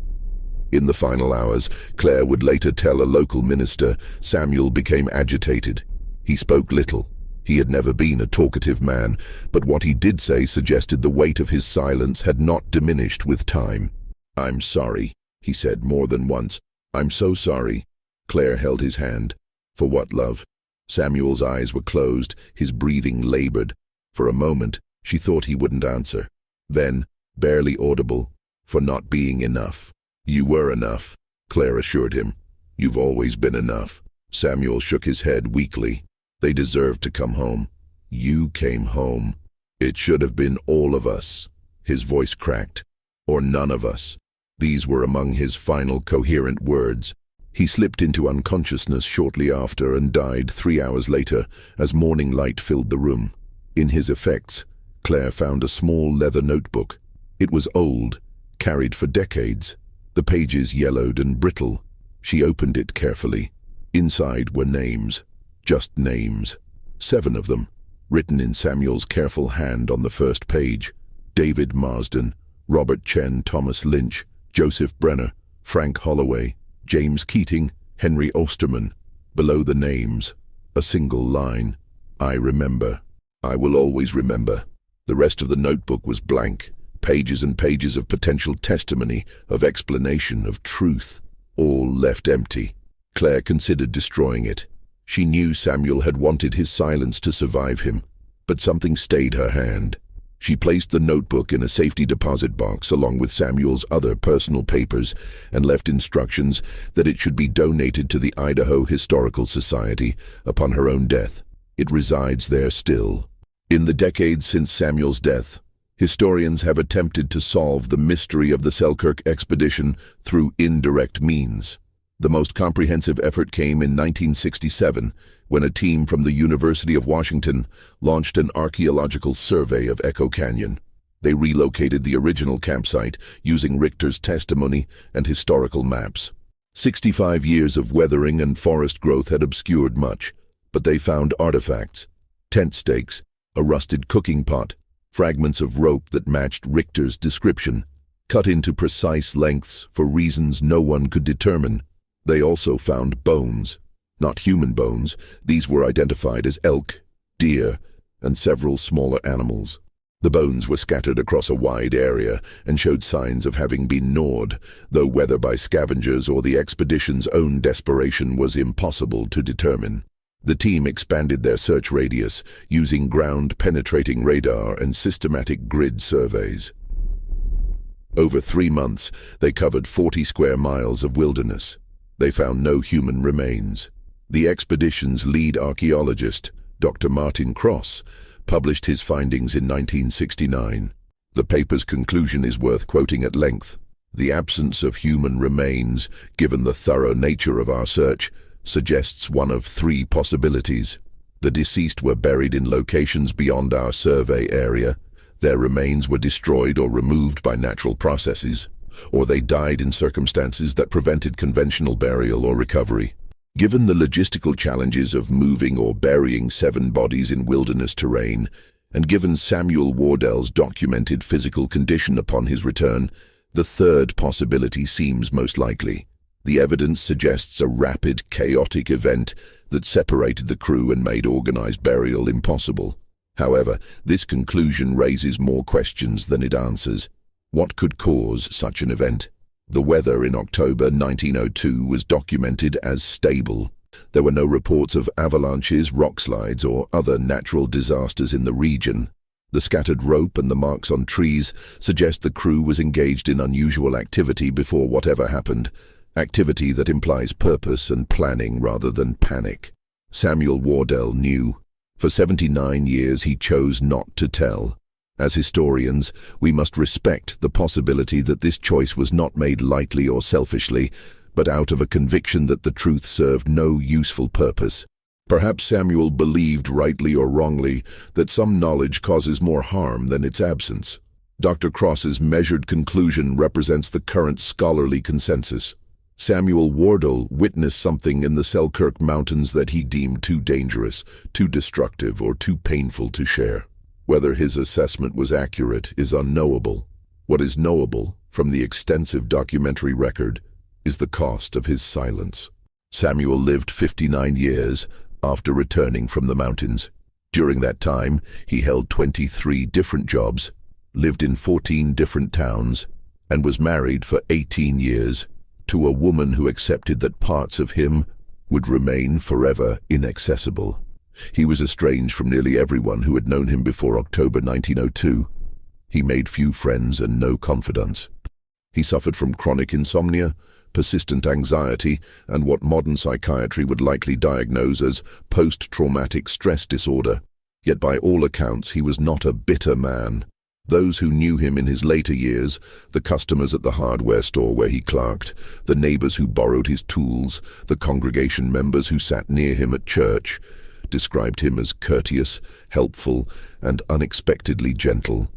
In the final hours, Claire would later tell a local minister, Samuel became agitated. He spoke little. He had never been a talkative man, but what he did say suggested the weight of his silence had not diminished with time. "I'm sorry," he said more than once. "I'm so sorry." Claire held his hand. "For what, love?" Samuel's eyes were closed, his breathing labored. For a moment, she thought he wouldn't answer. Then, barely audible, "For not being enough." "You were enough," Claire assured him. "You've always been enough." Samuel shook his head weakly. "They deserved to come home. You came home. It should have been all of us." His voice cracked. "Or none of us." These were among his final coherent words. He slipped into unconsciousness shortly after and died 3 hours later as morning light filled the room. In his effects, Claire found a small leather notebook. It was old, carried for decades. The pages yellowed and brittle. She opened it carefully. Inside were names. Just names. 7 of them, written in Samuel's careful hand on the first page. David Marsden, Robert Chen, Thomas Lynch, Joseph Brenner, Frank Holloway, James Keating, Henry Osterman. Below the names, a single line. "I remember. I will always remember." The rest of the notebook was blank. Pages and pages of potential testimony, of explanation, of truth, all left empty. Claire considered destroying it. She knew Samuel had wanted his silence to survive him, but something stayed her hand. She placed the notebook in a safety deposit box along with Samuel's other personal papers and left instructions that it should be donated to the Idaho Historical Society upon her own death. It resides there still. In the decades since Samuel's death, Historians have attempted to solve the mystery of the Selkirk expedition through indirect means. The most comprehensive effort came in 1967, when a team from the University of Washington launched an archaeological survey of Echo Canyon. They relocated the original campsite using Richter's testimony and historical maps. 65 years of weathering and forest growth had obscured much, but they found artifacts, tent stakes, a rusted cooking pot, fragments of rope that matched Richter's description, cut into precise lengths for reasons no one could determine. They also found bones. Not human bones, these were identified as elk, deer, and several smaller animals. The bones were scattered across a wide area and showed signs of having been gnawed, though whether by scavengers or the expedition's own desperation was impossible to determine. The team expanded their search radius, using ground-penetrating radar and systematic grid surveys. Over 3 months, they covered 40 square miles of wilderness. They found no human remains. The expedition's lead archaeologist, Dr. Martin Cross, published his findings in 1969. The paper's conclusion is worth quoting at length. The absence of human remains, given the thorough nature of our search, suggests one of 3 possibilities. The deceased were buried in locations beyond our survey area, their remains were destroyed or removed by natural processes, or they died in circumstances that prevented conventional burial or recovery. Given the logistical challenges of moving or burying 7 bodies in wilderness terrain, and given Samuel Wardell's documented physical condition upon his return, the 3rd possibility seems most likely. The evidence suggests a rapid, chaotic event that separated the crew and made organized burial impossible. However, this conclusion raises more questions than it answers. What could cause such an event? The weather in October 1902 was documented as stable. There were no reports of avalanches, rockslides, or other natural disasters in the region. The scattered rope and the marks on trees suggest the crew was engaged in unusual activity before whatever happened, activity that implies purpose and planning rather than panic. Samuel Wardell knew. For 79 years he chose not to tell. As historians, we must respect the possibility that this choice was not made lightly or selfishly, but out of a conviction that the truth served no useful purpose. Perhaps Samuel believed, rightly or wrongly, that some knowledge causes more harm than its absence. Dr. Cross's measured conclusion represents the current scholarly consensus. Samuel Wardell witnessed something in the Selkirk Mountains that he deemed too dangerous, too destructive, or too painful to share. Whether his assessment was accurate is unknowable. What is knowable, from the extensive documentary record, is the cost of his silence. Samuel lived 59 years after returning from the mountains. During that time, he held 23 different jobs, lived in 14 different towns, and was married for 18 years to a woman who accepted that parts of him would remain forever inaccessible. He was estranged from nearly everyone who had known him before October 1902. He made few friends and no confidants. He suffered from chronic insomnia, persistent anxiety, and what modern psychiatry would likely diagnose as post-traumatic stress disorder. Yet by all accounts, he was not a bitter man. Those who knew him in his later years, the customers at the hardware store where he clerked, the neighbors who borrowed his tools, the congregation members who sat near him at church, described him as courteous, helpful, and unexpectedly gentle.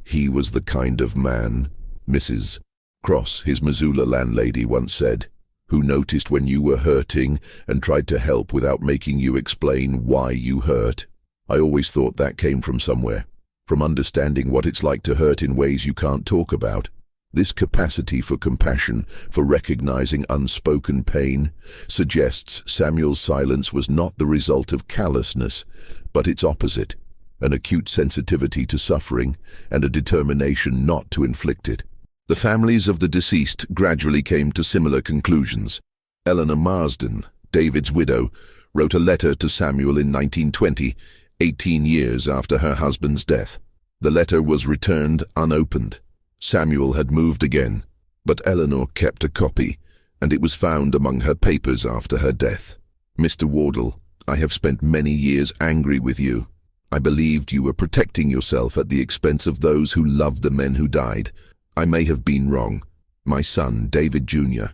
He was the kind of man, Mrs. Cross, his Missoula landlady, once said, who noticed when you were hurting and tried to help without making you explain why you hurt. I always thought that came from somewhere, from understanding what it's like to hurt in ways you can't talk about. This capacity for compassion, for recognizing unspoken pain, suggests Samuel's silence was not the result of callousness, but its opposite, an acute sensitivity to suffering and a determination not to inflict it. The families of the deceased gradually came to similar conclusions. Eleanor Marsden, David's widow, wrote a letter to Samuel in 1920, 18 years after her husband's death. The letter was returned unopened. Samuel had moved again, but Eleanor kept a copy, and it was found among her papers after her death. Mr. Wardell, I have spent many years angry with you. I believed you were protecting yourself at the expense of those who loved the men who died. I may have been wrong. My son, David Jr.,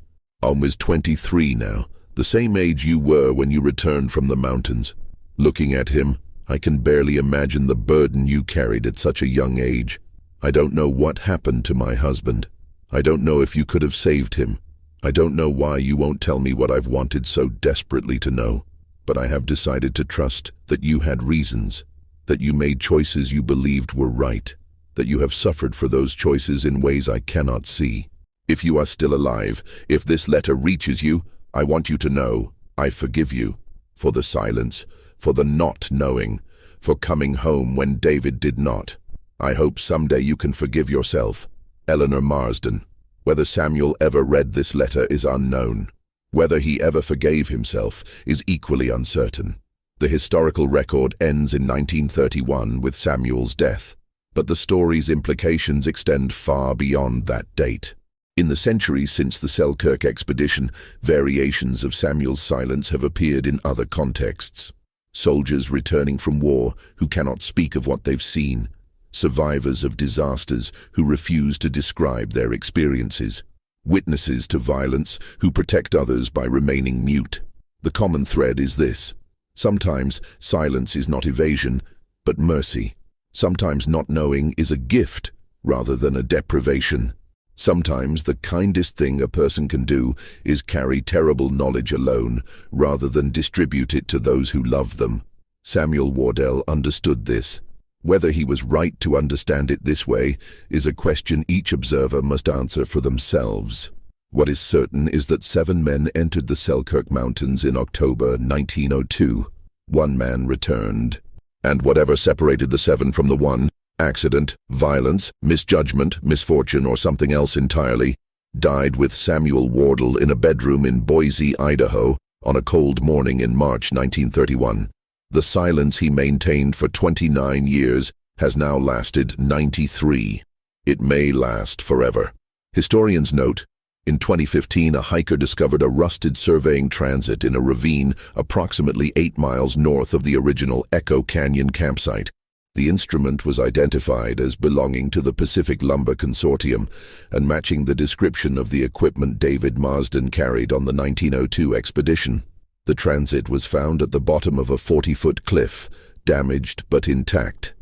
almost 23 now, the same age you were when you returned from the mountains. Looking at him, I can barely imagine the burden you carried at such a young age. I don't know what happened to my husband. I don't know if you could have saved him. I don't know why you won't tell me what I've wanted so desperately to know. But I have decided to trust that you had reasons, that you made choices you believed were right, that you have suffered for those choices in ways I cannot see. If you are still alive, if this letter reaches you, I want you to know I forgive you for the silence, for the not knowing, for coming home when David did not. I hope someday you can forgive yourself. Eleanor Marsden. Whether Samuel ever read this letter is unknown. Whether he ever forgave himself is equally uncertain. The historical record ends in 1931 with Samuel's death, but the story's implications extend far beyond that date. In the centuries since the Selkirk expedition, variations of Samuel's silence have appeared in other contexts. Soldiers returning from war who cannot speak of what they've seen, survivors of disasters who refuse to describe their experiences, witnesses to violence who protect others by remaining mute. The common thread is this: sometimes silence is not evasion, but mercy. Sometimes not knowing is a gift rather than a deprivation. Sometimes the kindest thing a person can do is carry terrible knowledge alone rather than distribute it to those who love them. Samuel Wardell understood this. Whether he was right to understand it this way is a question each observer must answer for themselves. What is certain is that 7 men entered the Selkirk Mountains in October 1902. 1 man returned. And whatever separated the 7 from the 1, accident, violence, misjudgment, misfortune, or something else entirely, died with Samuel Wardell in a bedroom in Boise, Idaho, on a cold morning in March 1931. The silence he maintained for 29 years has now lasted 93. It may last forever. Historians note, in 2015 a hiker discovered a rusted surveying transit in a ravine approximately 8 miles north of the original Echo Canyon campsite. The instrument was identified as belonging to the Pacific Lumber Consortium and matching the description of the equipment David Marsden carried on the 1902 expedition. The transit was found at the bottom of a 40-foot cliff, damaged but intact.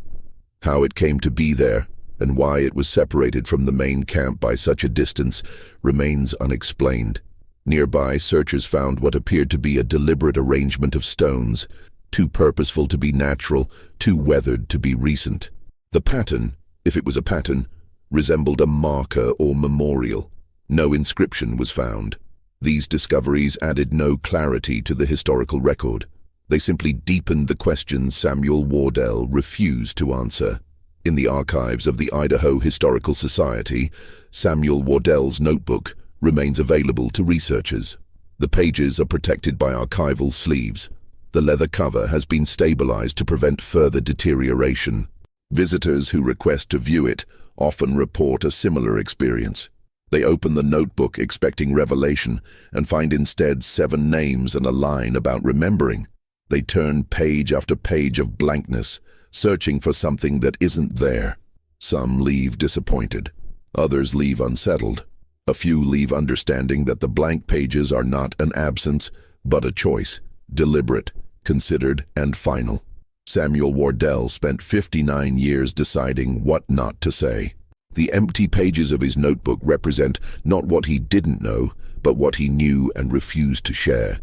How it came to be there, and why it was separated from the main camp by such a distance, remains unexplained. Nearby, searchers found what appeared to be a deliberate arrangement of stones, too purposeful to be natural, too weathered to be recent. The pattern, if it was a pattern, resembled a marker or memorial. No inscription was found. These discoveries added no clarity to the historical record. They simply deepened the questions Samuel Wardell refused to answer. In the archives of the Idaho Historical Society, Samuel Wardell's notebook remains available to researchers. The pages are protected by archival sleeves. The leather cover has been stabilized to prevent further deterioration. Visitors who request to view it often report a similar experience. They open the notebook expecting revelation and find instead 7 names and a line about remembering. They turn page after page of blankness, searching for something that isn't there. Some leave disappointed. Others leave unsettled. A few leave understanding that the blank pages are not an absence, but a choice, deliberate, considered, and final. Samuel Wardell spent 59 years deciding what not to say. The empty pages of his notebook represent not what he didn't know, but what he knew and refused to share.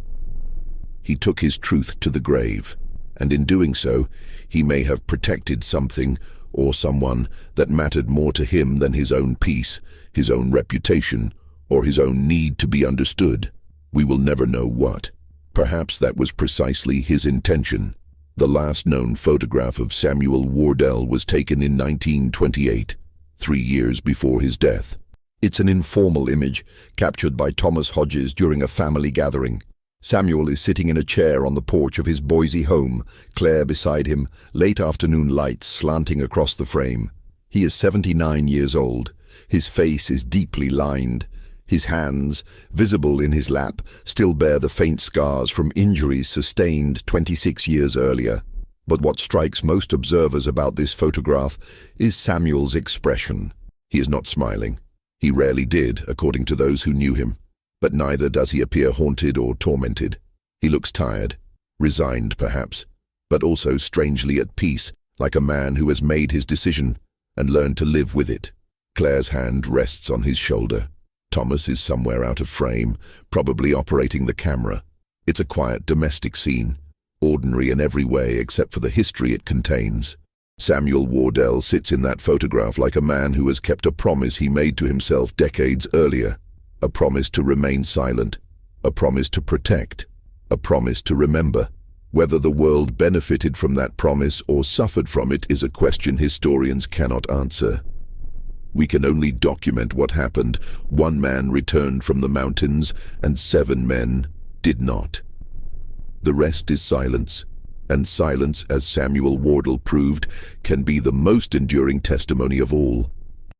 He took his truth to the grave, and in doing so, he may have protected something or someone that mattered more to him than his own peace, his own reputation, or his own need to be understood. We will never know what. Perhaps that was precisely his intention. The last known photograph of Samuel Wardell was taken in 1928. 3 years before his death. It's an informal image, captured by Thomas Hodges during a family gathering. Samuel is sitting in a chair on the porch of his Boise home, Claire beside him, late afternoon lights slanting across the frame. He is 79 years old. His face is deeply lined. His hands, visible in his lap, still bear the faint scars from injuries sustained 26 years earlier. But what strikes most observers about this photograph is Samuel's expression. He is not smiling. He rarely did, according to those who knew him. But neither does he appear haunted or tormented. He looks tired, resigned perhaps, but also strangely at peace, like a man who has made his decision and learned to live with it. Claire's hand rests on his shoulder. Thomas is somewhere out of frame, probably operating the camera. It's a quiet domestic scene, ordinary in every way except for the history it contains. Samuel Wardell sits in that photograph like a man who has kept a promise he made to himself decades earlier. A promise to remain silent, a promise to protect, a promise to remember. Whether the world benefited from that promise or suffered from it is a question historians cannot answer. We can only document what happened. 1 man returned from the mountains, and 7 men did not. The rest is silence, and silence, as Samuel Wardell proved, can be the most enduring testimony of all.